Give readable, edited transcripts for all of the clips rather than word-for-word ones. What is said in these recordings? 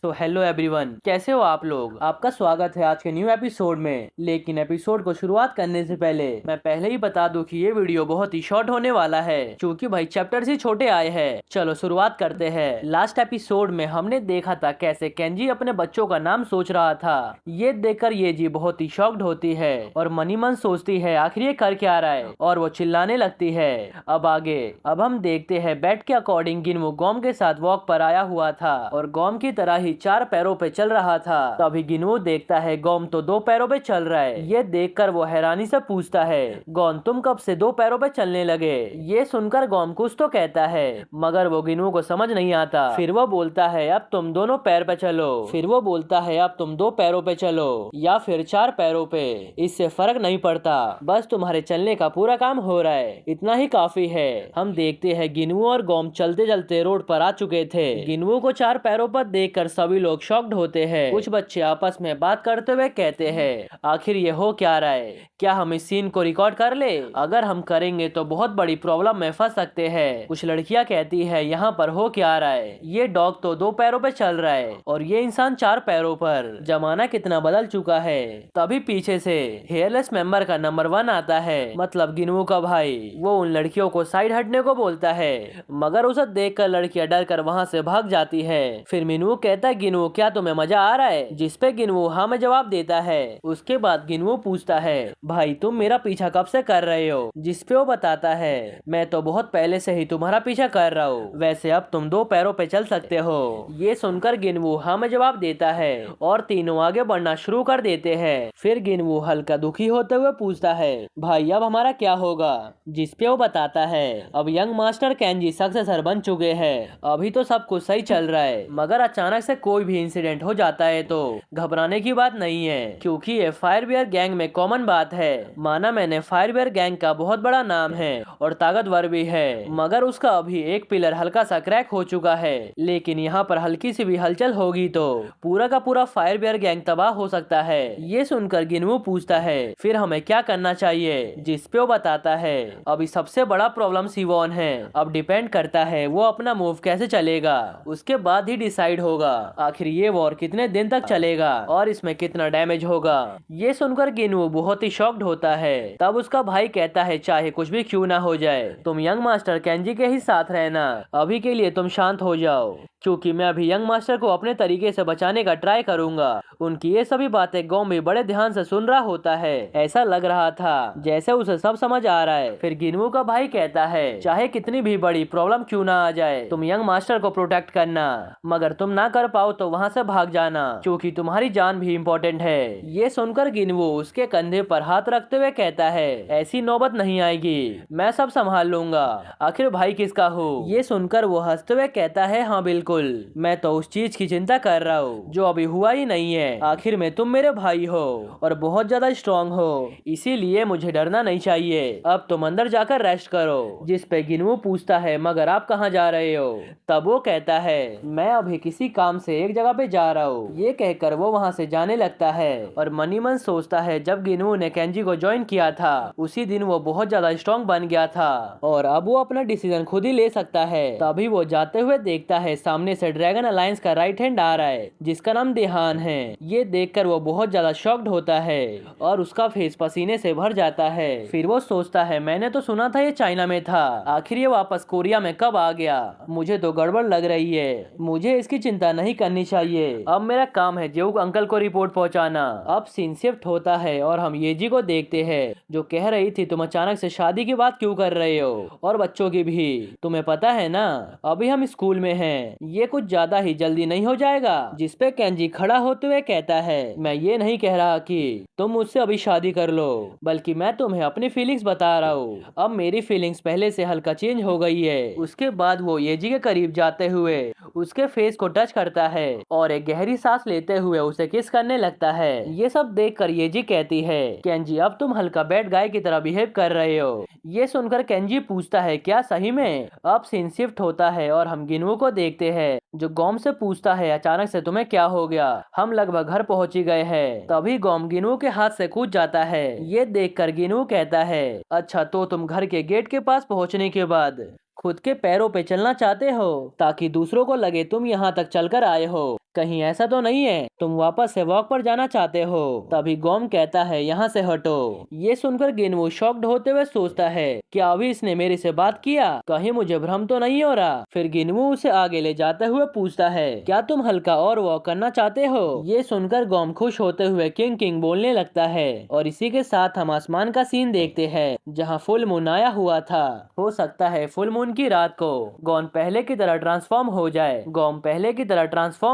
तो hello everyone, कैसे हो आप लोग। आपका स्वागत है आज के न्यू एपिसोड में। लेकिन एपिसोड को शुरुआत करने से पहले मैं पहले ही बता दूं कि ये वीडियो बहुत ही शॉर्ट होने वाला है, क्योंकि भाई चैप्टर्स ही छोटे आए हैं। चलो शुरुआत करते हैं। लास्ट एपिसोड में हमने देखा था कैसे केंजी अपने बच्चों का नाम सोच रहा था। ये देखकर येजी बहुत ही शॉक्ड होती है और मनी मन सोचती है आखिर ये कर क्या रहा है, और वो चिल्लाने लगती है। अब आगे अब हम देखते हैं बैट के अकॉर्डिंग गिनवू गॉम के साथ वॉक पर आया हुआ था और गॉम की तरह ही 4 पैरों पे चल रहा था। तभी गिनवू देखता है गॉम तो 2 पैरों पे चल रहा है। ये देखकर वो हैरानी से पूछता है, गॉम तुम कब से 2 पैरों पे चलने लगे। ये सुनकर गॉम कुछ तो कहता है, मगर वो गिनवू को समझ नहीं आता। फिर वो बोलता है अब तुम दोनों पैर पे चलो। फिर वो बोलता है अब तुम 2 पैरों पे चलो या फिर 4 पैरों पे, इससे फर्क नहीं पड़ता, बस तुम्हारे चलने का पूरा काम हो रहा है, इतना ही काफी है। हम देखते हैं गिनवू और गॉम चलते चलते रोड पर आ चुके थे। गिनवू को 4 पैरों पर देखकर सभी लोग शॉक्ड होते हैं। कुछ बच्चे आपस में बात करते हुए कहते हैं, आखिर ये हो क्या रहा है, क्या हम इस सीन को रिकॉर्ड कर ले। अगर हम करेंगे तो बहुत बड़ी प्रॉब्लम में फंस सकते हैं। कुछ लड़कियां कहती है यहाँ पर हो क्या रहा है, ये डॉग तो 2 पैरों पे चल रहा है और ये इंसान 4 पैरों पर। जमाना कितना बदल चुका है। तभी पीछे से हेयरलेस मेंबर का नंबर 1 आता है, मतलब गिनवू का भाई। वो उन लड़कियों को साइड हटने को बोलता है, मगर उसे देखकर लड़कियां डर कर वहाँ से भाग जाती है। फिर मिनू कहता है, गिनवू क्या तुम्हें मजा आ रहा है, जिसपे गिनवू हाँ में जवाब देता है। उसके बाद गिनवू पूछता है, भाई तुम मेरा पीछा कब से कर रहे हो, जिसपे वो बताता है, मैं तो बहुत पहले से ही तुम्हारा पीछा कर रहा हूँ, वैसे अब तुम 2 पैरों पे चल सकते हो। ये सुनकर गिनवू हाँ में जवाब देता है और तीनों आगे बढ़ना शुरू कर देते हैं। फिर गिनवू हल्का दुखी होते हुए पूछता है, भाई अब हमारा क्या होगा, जिसपे वो बताता है, अब यंग मास्टर केंजी सक्सेसर बन चुके हैं, अभी तो सब कुछ सही चल रहा है, मगर अचानक से कोई भी इंसिडेंट हो जाता है तो घबराने की बात नहीं है, क्योंकि ये फायरबियर गैंग में कॉमन बात है। माना मैंने फायरबियर गैंग का बहुत बड़ा नाम है और ताकतवर भी है, मगर उसका अभी एक पिलर हल्का सा क्रैक हो चुका है। लेकिन यहाँ पर हल्की सी भी हलचल होगी तो पूरा का पूरा फायरबियर गैंग तबाह हो सकता है। ये सुनकर गिनवू पूछता है, फिर हमें क्या करना चाहिए, जिसपे वो बताता है, अभी सबसे बड़ा प्रॉब्लम सिवोन है, अब डिपेंड करता है वो अपना मूव कैसे चलेगा, उसके बाद ही डिसाइड होगा आखिर ये वॉर कितने दिन तक चलेगा और इसमें कितना डैमेज होगा। ये सुनकर गिनवू बहुत ही शॉक्ड होता है। तब उसका भाई कहता है, चाहे कुछ भी क्यों ना हो जाए, तुम यंग मास्टर केंजी के ही साथ रहना, अभी के लिए तुम शांत हो जाओ, क्योंकि मैं अभी यंग मास्टर को अपने तरीके से बचाने का ट्राई करूंगा। उनकी ये सभी बातें गॉम भी बड़े ध्यान से सुन रहा होता है। ऐसा लग रहा था जैसे उसे सब समझ आ रहा है। फिर गिनवू का भाई कहता है, चाहे कितनी भी बड़ी प्रॉब्लम क्यों ना आ जाए, तुम यंग मास्टर को प्रोटेक्ट करना, मगर तुम ना कर पाओ तो वहाँ से भाग जाना, क्योंकि तुम्हारी जान भी इम्पोर्टेंट है। ये सुनकर गिनवू उसके कंधे पर हाथ रखते हुए कहता है, ऐसी नौबत नहीं आएगी, मैं सब संभाल लूंगा, आखिर भाई किसका हो। ये सुनकर वो हंसते हुए कहता है, हाँ बिल्कुल, मैं तो उस चीज की चिंता कर रहा हूँ जो अभी हुआ ही नहीं है, आखिर में तुम मेरे भाई हो और बहुत ज्यादा स्ट्रॉन्ग हो, इसीलिए मुझे डरना नहीं चाहिए, अब तुम अंदर जाकर रेस्ट करो। जिस पे गिनवू पूछता है, मगर आप कहाँ जा रहे हो। तब वो कहता है, मैं अभी किसी काम से एक जगह पे जा रहा हूँ। ये कहकर वो वहाँ से जाने लगता है और मनी मन सोचता है, जब गिनवू ने केंजी को ज्वाइन किया था उसी दिन वो बहुत ज्यादा स्ट्रॉन्ग बन गया था और अब वो अपना डिसीजन खुद ही ले सकता है। तभी वो जाते हुए देखता है सामने से ड्रैगन अलायंस का राइट हैंड आ रहा है, जिसका नाम देहान है। ये देखकर वो बहुत ज्यादा शॉक्ड होता है और उसका फेस पसीने से भर जाता है। फिर वो सोचता है, मैंने तो सुना था ये चाइना में था, आखिर ये वापस कोरिया में कब आ गया, मुझे तो गड़बड़ लग रही है, मुझे इसकी चिंता नहीं करनी चाहिए, अब मेरा काम है जेउक अंकल को रिपोर्ट पहुंचाना। अब सीन शिफ्ट होता है और हम येजी को देखते हैं, जो कह रही थी, तुम अचानक से शादी की बात क्यों कर रहे हो, और बच्चों की भी, तुम्हें पता है ना अभी हम स्कूल में हैं, ये कुछ ज्यादा ही जल्दी नहीं हो जाएगा। जिसपे केंजी खड़ा होते हुए कहता है, मैं ये नहीं कह रहा कि तुम मुझसे अभी शादी कर लो, बल्कि मैं तुम्हें अपनी फीलिंग्स बता रहा हूँ, अब मेरी फीलिंग्स पहले से हल्का चेंज हो गई है। उसके बाद वो येजी के करीब जाते हुए उसके फेस को टच करता है और एक गहरी सांस लेते हुए उसे किस करने लगता है। ये सब देखकर येजी कहती है, केंजी अब तुम हल्का बैड गाय की तरह बिहेव कर रहे हो। ये सुनकर केंजी पूछता है, क्या सही में। अब सीन शिफ्ट होता है और हम गिनवू को देखते हैं, जो गॉम से पूछता है, अचानक से तुम्हें क्या हो गया, हम लगभग घर पहुंच ही गए हैं। तभी गॉम गिनवू के हाथ से कूद जाता है। ये देखकर गिनवू कहता है, अच्छा तो तुम घर के गेट के पास पहुंचने के बाद खुद के पैरों पे चलना चाहते हो, ताकि दूसरों को लगे तुम यहाँ तक चलकर आए हो। कहीं ऐसा तो नहीं है तुम वापस से वॉक पर जाना चाहते हो? तभी गोम कहता है यहाँ से हटो। ये सुनकर गिनवू शॉक्ड होते हुए सोचता है क्या अभी इसने मेरे से बात किया? कहीं मुझे भ्रम तो नहीं हो रहा? फिर गिनवू उसे आगे ले जाते हुए पूछता है क्या तुम हल्का और वॉक करना चाहते हो? ये सुनकर गोम खुश होते हुए किंग किंग बोलने लगता है और इसी के साथ हम आसमान का सीन देखते हैं जहाँ फुल मून आया हुआ था। हो सकता है फुल मून की रात को गोम पहले की तरह ट्रांसफॉर्म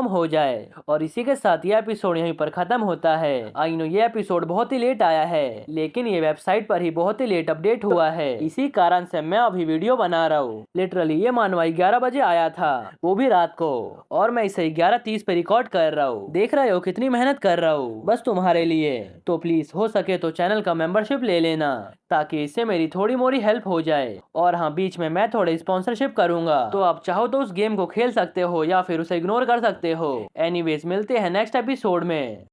हो जाए और इसी के साथ ये एपिसोड यहीं पर खत्म होता है। आई नो ये एपिसोड बहुत ही लेट आया है लेकिन ये वेबसाइट पर ही बहुत ही लेट अपडेट हुआ है, इसी कारण से मैं अभी वीडियो बना रहा हूँ। लिटरली ये मानवा 11 बजे आया था, वो भी रात को, और मैं इसे 11:30 पे रिकॉर्ड कर रहा हूँ। देख रहे हो कितनी मेहनत कर रहा हूँ बस तुम्हारे लिए। तो प्लीज हो सके तो चैनल का मेंबरशिप ले लेना ताकि इससे मेरी थोड़ी मोड़ी हेल्प हो जाए। और हाँ, बीच में मैं थोड़े स्पॉन्सरशिप करूंगा तो आप चाहो तो उस गेम को खेल सकते हो या फिर उसे इग्नोर कर सकते हो। एनीवेज मिलते हैं नेक्स्ट एपिसोड में।